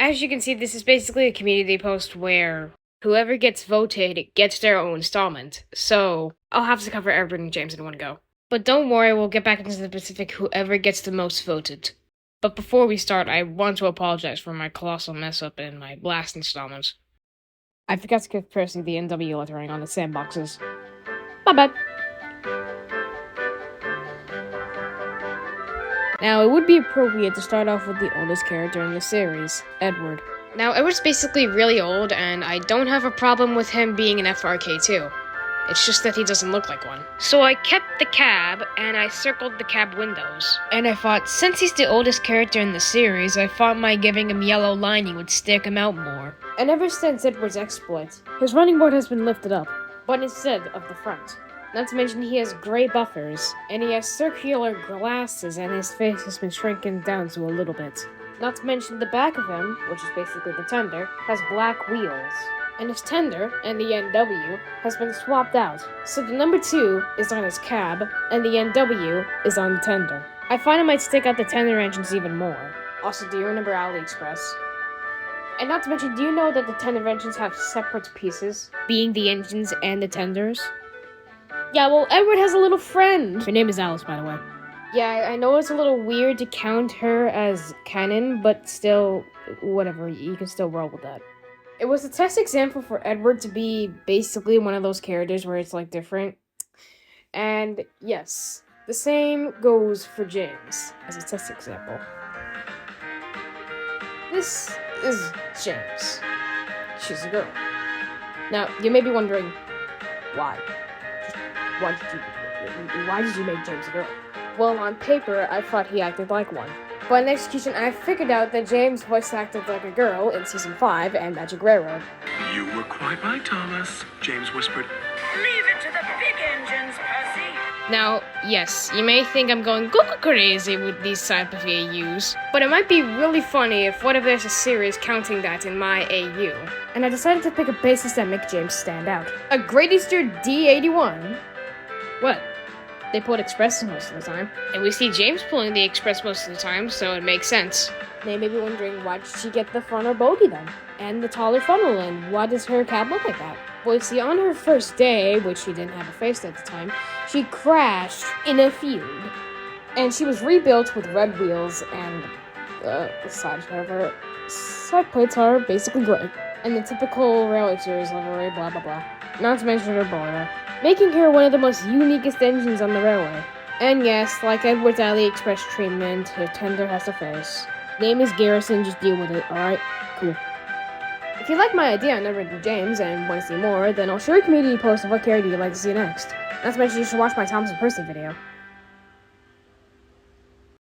as you can see, this is basically a community post where whoever gets voted gets their own installment. So I'll have to cover Edward and James in one go. But don't worry, we'll get back into the specific whoever gets the most voted. But before we start, I want to apologize for my colossal mess up in my last installment. I forgot to give Percy the NW lettering on the sandboxes. My bad. Now, it would be appropriate to start off with the oldest character in the series, Edward. Now, Edward's basically really old, and I don't have a problem with him being an FRK2. It's just that he doesn't look like one. So I kept the cab, and I circled the cab windows. And I thought, since he's the oldest character in the series, I thought my giving him yellow lining would stick him out more. And ever since Edward's exploit, his running board has been lifted up, but instead of the front. Not to mention he has gray buffers, and he has circular glasses, and his face has been shrinking down to a little bit. Not to mention the back of him, which is basically the tender, has black wheels. And his tender, and the NW, has been swapped out. So the number 2 is on his cab, and the NW is on the tender. I find it might stick out the tender engines even more. Also, do you remember AliExpress? And not to mention, do you know that the tender engines have separate pieces, being the engines and the tenders? Yeah, well, Edward has a little friend. Her name is Alice, by the way. Yeah, I know it's a little weird to count her as canon, but still, whatever, you can still roll with that. It was a test example for Edward to be basically one of those characters where it's, like, different. And, yes, the same goes for James as a test example. This is James. She's a girl. Now, you may be wondering, why? Why did you make James a girl? Well, on paper, I thought he acted like one. But in execution, I figured out that James voice acted like a girl in Season 5 and Magic Railroad. You were quite right, Thomas, James whispered. Leave it to the big engines, Percy. Now, yes, you may think I'm going cuckoo crazy with these type of AUs, but it might be really funny if what if there's a series counting that in my AU. And I decided to pick a basis that make James stand out. A Great Eastern D81. What? They pulled Express most of the time. And we see James pulling the Express most of the time, so it makes sense. They may be wondering, why did she get the frontal bogey then? And the taller funnel, and why does her cab look like that? Well, you see, on her first day, which she didn't have a face at the time, she crashed in a field. And she was rebuilt with red wheels, and the side of her side plates are basically gray. And the typical Railway Series livery, blah blah blah. Not to mention her boiler, making her one of the most uniquest engines on the railway. And yes, like Edward's AliExpress treatment, her tender has a face. Name is Garrison, just deal with it, alright? Cool. If you like my idea on Edward and James and want to see more, then I'll share a community post of what character you'd like to see next. Not to mention you should watch my Thomas and Percy video.